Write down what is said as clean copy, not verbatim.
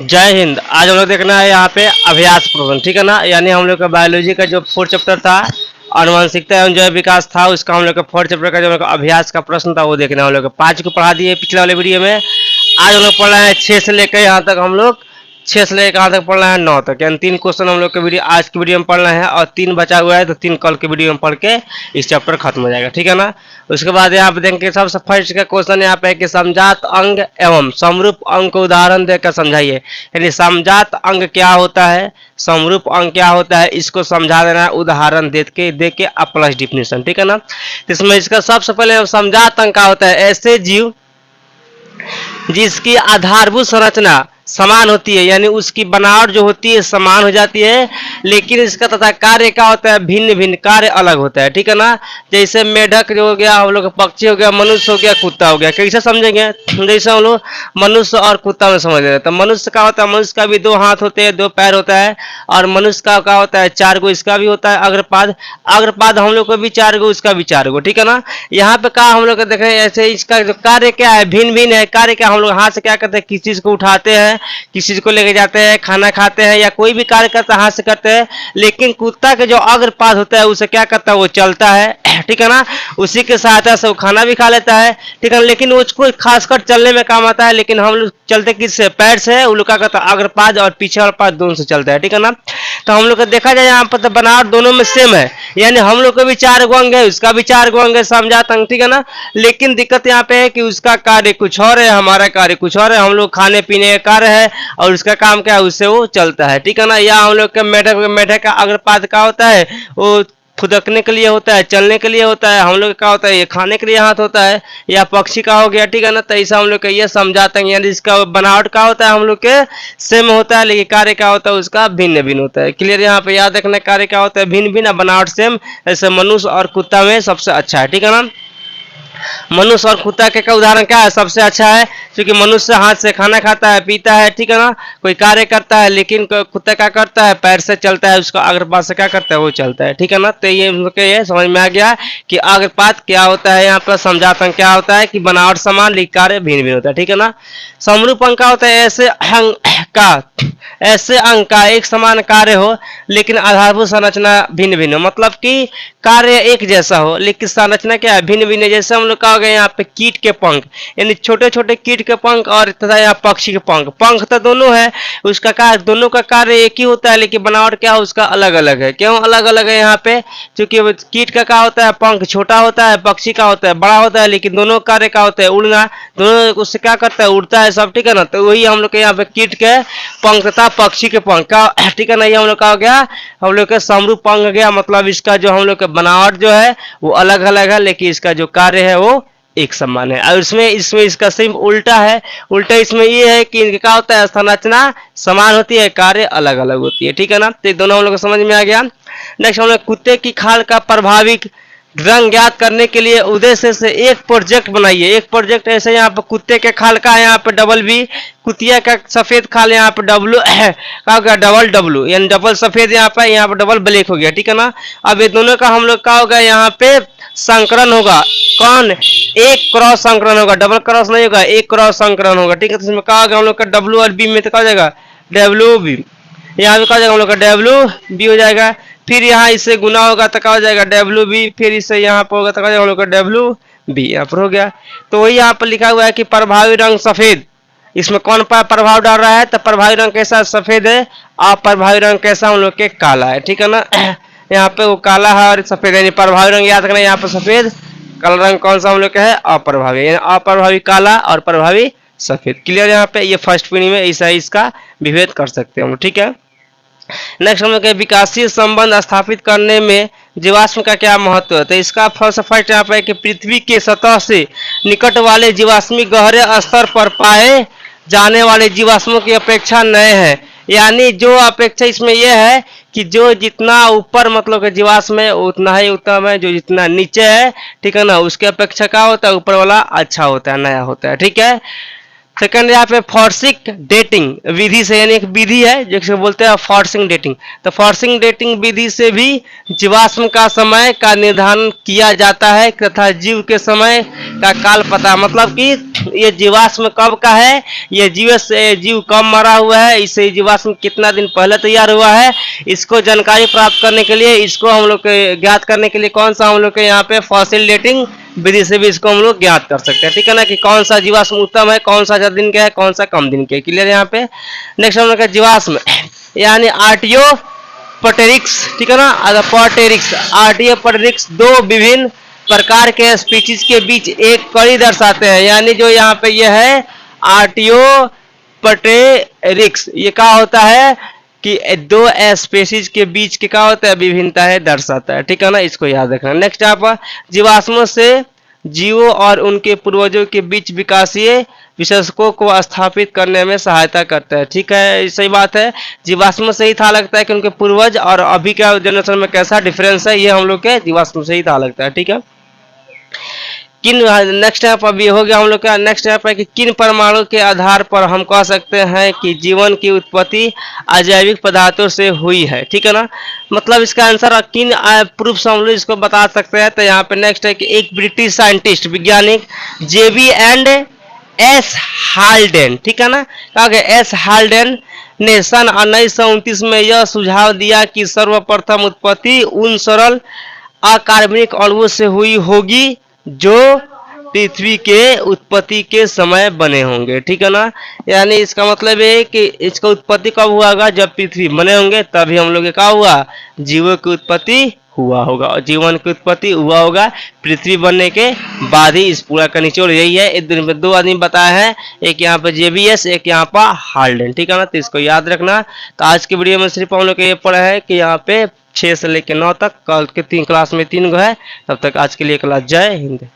जय हिंद। आज हम लोग देखना है यहाँ पे अभ्यास प्रश्न, ठीक है ना। यानी हम लोग का बायोलॉजी का जो 4th चैप्टर था, आनुवंशिकता एवं जैव विकास था, उसका हम लोग का 4th चैप्टर का जो हम लोग का अभ्यास का प्रश्न था वो देखना है। हम लोग 5 को पढ़ा दिए पिछले वाले वीडियो में। आज हम लोग पढ़ रहे हैं 6 से लेकर यहाँ तक, हम लोग 6 से लेकर कहाँ तक पढ़ रहे हैं 9 तक। यानी 3 क्वेश्चन हम लोग के वीडियो आज की वीडियो में पढ़ रहे हैं और 3 बचा हुआ है, तो 3 कल के वीडियो में पढ़ के इस चैप्टर खत्म हो जाएगा, ठीक है ना। उसके बाद यहाँ पे देखेंगे सबसे फर्स्ट का क्वेश्चन यहाँ पे है कि समजात अंग एवं समरूप अंग को उदाहरण देकर समझाइए। यानी समजात अंग क्या होता है, समरूप अंग क्या होता है, इसको समझा देना है उदाहरण दे के प्लस डिफिनेशन, ठीक है ना। इसमें इसका सबसे पहले समजात अंग क्या होता है, ऐसे जीव जिसकी आधारभूत संरचना समान होती है, यानी उसकी बनावट जो होती है समान हो जाती है, लेकिन इसका तथा कार्य क्या होता है, भिन्न भिन्न कार्य अलग होता है, ठीक है ना। जैसे मेढक जो हो गया, हम लोग पक्षी हो गया, मनुष्य हो गया, कुत्ता हो गया। कैसे समझेंगे, जैसे हम लोग मनुष्य और कुत्ता में समझ रहे हैं। तो मनुष्य का होता है, मनुष्य का भी 2 हाथ होते हैं, 2 पैर होता है, और मनुष्य का क्या होता है 4 गो, इसका भी होता है अग्रपाद। अग्रपाद हम लोग को भी 4 गो, उसका भी 4 गो, ठीक है ना। यहाँ पे क्या हम लोग देख रहे हैं, ऐसे इसका जो कार्य क्या है भिन्न भिन्न है। कार्य क्या, हम लोग हाथ से क्या करते हैं, किसी चीज को उठाते हैं, किसी चीज को लेके जाते हैं, खाना खाते हैं, या कोई भी कार्य करते हैं हाथ से करते हैं। लेकिन कुत्ता के जो अग्रपाद होता है उसे क्या करता है, वो चलता है, ठीक है ना। उसी के सहायता से वो खाना भी खा लेता है, ठीक है। लेकिन उसको खासकर चलने में काम आता है, लेकिन हम लोग चलते किससे, पैर से। वो लोग क्या करता है अग्रपाद और पीछे वाला पाद दोनों से चलता है, ठीक है ना। तो हम लोग का देखा जाए यहाँ पर तो बनावट दोनों में सेम है, यानी हम लोग को भी 4 गो अंग है, उसका भी 4 गो अंग है, समझात अंग, ठीक है ना। लेकिन दिक्कत यहाँ पे है कि उसका कार्य कुछ और है, हमारा कार्य कुछ और है। हम लोग खाने पीने का कार्य है और उसका काम क्या है, उससे वो चलता है, ठीक है ना। या हम लोग के मेढक का अग्रपाद क्या होता है, वो फुदकने के लिए होता है, चलने के लिए होता है। हम लोग का होता है ये खाने के लिए हाथ होता है, या पक्षी का हो गया, ठीक है ना। तो ऐसा हम लोग का ये समझाते हैं, यानी इसका बनावट का होता है हम लोग के सेम होता है, लेकिन कार्य क्या होता है उसका भिन्न भिन्न होता है। क्लियर, यहाँ पे याद रखना कार्य क्या होता है भिन्न भिन्न, बनावट सेम। ऐसे मनुष्य और कुत्ता में सबसे अच्छा है, ठीक है ना। मनुष्य और कुत्ता के का उदाहरण क्या है, सबसे अच्छा है, क्योंकि मनुष्य हाथ से खाना खाता है, पीता है, ठीक है ना, कोई कार्य करता है। लेकिन कुत्ता क्या करता है, पैर से चलता है, उसका अग्रपाद से क्या करता है, वो चलता है, ठीक है ना। तो ये समझ में आ गया कि अग्रपाद क्या होता है। यहाँ पर समझात अंग क्या होता है कि बनावट समान लेकिन कार्य भिन्न भिन्न होता है, ठीक है ना। समरूप अंग क्या होता है, ऐसे अंग का एक समान कार्य हो लेकिन आधारभूत संरचना भिन्न भिन्न हो, मतलब कि कार्य एक जैसा हो लेकिन संरचना क्या है, भिन्न भिन्न। जैसे हम लोग कहा गया यहाँ पे कीट के पंख, यानी छोटे छोटे कीट के पंख, और तथा यहाँ पक्षी के पंख। पंख तो दोनों है, उसका कार्य दोनों का कार्य एक ही होता है, लेकिन बनावट क्या है उसका अलग अलग है। क्यों अलग अलग है, यहाँ पे क्योंकि कीट का क्या होता है, पंख छोटा होता है, पक्षी का होता है बड़ा होता है, लेकिन दोनों कार्य का होता है उड़ना, दोनों उससे क्या करता है उड़ता है सब, ठीक है ना। तो वही हम लोग के यहाँ पे कीट के पंख तथा पक्षी के पंख का, ठीक है ना, ये हम लोग का हो गया, हम लोग का समरूप अंग गया। मतलब इसका जो हम लोग का बनावट जो है वो अलग अलग है, लेकिन इसका जो कार्य है वो एक समान है। और इसमें इसका सिर्फ उल्टा है। उल्टा इसमें ये है कि इनका क्या होता है, संरचना समान होती है, कार्य अलग अलग होती है, ठीक है ना। तो दोनों हम लोग को समझ में आ गया। नेक्स्ट हम लोग कुत्ते की खाल का प्रभावी रंग ज्ञात करने के लिए उद्देश्य से एक प्रोजेक्ट बनाइए। एक प्रोजेक्ट ऐसे यहाँ पे कुत्ते के खाल का यहाँ पे डबल बी, कुतिया का सफेद खाल यहाँ पे डब्लू का हो गया डबल डब्लू, यानी डबल सफेद यहाँ पे डबल ब्लैक हो गया, ठीक है ना। अब ये दोनों का हम लोग का होगा यहाँ पे संकरण होगा। कौन, एक क्रॉस संकरण होगा, डबल क्रॉस नहीं होगा, एक क्रॉस संकरण होगा, ठीक है। तो इसमें कहा होगा हम लोग का डब्लू और बी में तो क्या हो जाएगा डब्लू बी, यहाँ पे कहा जाएगा हम लोग का डब्लू बी हो जाएगा। फिर यहाँ इससे गुना होगा तो क्या हो जाएगा डब्लू बी, फिर इससे यहाँ पर होगा तो क्या हो जाएगा हम लोग का डब्लू बी, यहाँ पर हो गया। तो वही यहाँ पर लिखा हुआ है कि प्रभावी रंग सफेद। इसमें कौन प्रभाव डाल रहा है, तो प्रभावी रंग कैसा सफेद है, अप्रभावी रंग कैसा हम लोग के काला है, ठीक है ना। यहाँ पे वो काला है और सफेद है, प्रभावी रंग याद रखना, यहाँ पर सफेद, काला रंग कौन सा हम लोग का है अप्रभावी, यानी अप्रभावी काला और प्रभावी सफेद। क्लियर, यहाँ पे ये फर्स्ट पीढ़ी में ऐसा इसका विभेद कर सकते हैं हम लोग, ठीक है। नेक्स्ट हम लोग विकासशील संबंध स्थापित करने में जीवाश्म का क्या महत्व है, तो इसका फर्स्ट यहाँ पे कि पृथ्वी के सतह से निकट वाले जीवाश्मी गहरे स्तर पर पाए जाने वाले जीवाश्मों की अपेक्षा नए हैं। यानी जो अपेक्षा इसमें यह है कि जो जितना ऊपर मतलब के जीवाश्म है उतना ही उत्तम है, जो जितना नीचे है, ठीक है ना, उसके अपेक्षा क्या होता है ऊपर वाला अच्छा होता है, नया होता है, ठीक है। सेकंड यहाँ पे फॉर्सिंग डेटिंग विधि से, यानी एक विधि है जिसे बोलते हैं फॉर्सिंग डेटिंग। तो फॉर्सिंग डेटिंग विधि से भी जीवाश्म का समय का निर्धारण किया जाता है तथा जीव के समय का काल पता, मतलब कि ये जीवाश्म कब का है, ये जीव कब मरा हुआ है, इससे जीवाश्म कितना दिन पहले तैयार हुआ है, इसको जानकारी प्राप्त करने के लिए, इसको हम लोग ज्ञात करने के लिए कौन सा हम लोग के यहाँ पे फॉसिल डेटिंग विधि से भी इसको हम लोग ज्ञात कर सकते हैं, ठीक है ना, कि कौन सा जीवाश्म उत्तम है, कौन सा ज्यादा दिन का है, कौन सा कम दिन का है। क्लियर है यहाँ पे। नेक्स्ट हम लोग का जीवाश्म यानी आर्टियोपटेरिक्स, ठीक है ना, पटेरिक्स आर्टियोपटेरिक्स दो विभिन्न प्रकार के स्पीशीज के बीच एक कड़ी दर्शाते हैं, यानी जो यहाँ पे ये है आर्टियोपटेरिक्स, ये क्या होता है कि दो स्पेसीज के बीच के क्या होता है, विभिन्नता है दर्शाता है, ठीक है ना, इसको याद रखना। नेक्स्ट आप जीवाश्मों से जीवों और उनके पूर्वजों के बीच विकासीय विशेषकों को स्थापित करने में सहायता करता है, ठीक है, सही बात है। जीवाश्म से ही था लगता है कि उनके पूर्वज और अभी के जनरेशन में कैसा डिफरेंस है, ये हम लोग के जीवाश्म से ही था लगता है, ठीक है। किन नेक्स्ट स्टेप अभी हो गया हम लोग का। नेक्स्ट स्टेप है कि किन परमाणु के आधार पर हम कह सकते हैं कि जीवन की उत्पत्ति अजैविक पदार्थों से हुई है, ठीक है ना, मतलब इसका आंसर किन प्रूफ से हम लोग इसको बता सकते हैं। तो यहाँ पे नेक्स्ट है कि एक ब्रिटिश साइंटिस्ट वैज्ञानिक जेबी एंड एस हाल्डेन, ठीक है ना, कहा गया एस हाल्डेन ने सन 1929 में यह सुझाव दिया कि सर्वप्रथम उत्पत्ति उन सरल अकार्बनिक अणुओं से हुई होगी जो पृथ्वी के उत्पत्ति के समय बने होंगे, ठीक है ना, यानी इसका मतलब है कि इसका उत्पत्ति कब हुआ होगा, जब पृथ्वी बने होंगे तभी हम लोग क्या हुआ, जीवों की उत्पत्ति हुआ होगा, और जीवन की उत्पत्ति हुआ होगा पृथ्वी बनने के बाद ही। इस पूरा का निचोड़ यही है। इस दिन में दो आदमी बताया है, एक यहाँ पे जेबीएस, एक यहाँ पर हाल्डेन, ठीक है ना, तो इसको याद रखना। तो आज की वीडियो में सिर्फ हम लोग ये पढ़ा है कि यहाँ पे 6 से लेकर 9 तक, कल के 3 क्लास में 3 गो है। तब तक आज के लिए क्लास जय हिंद।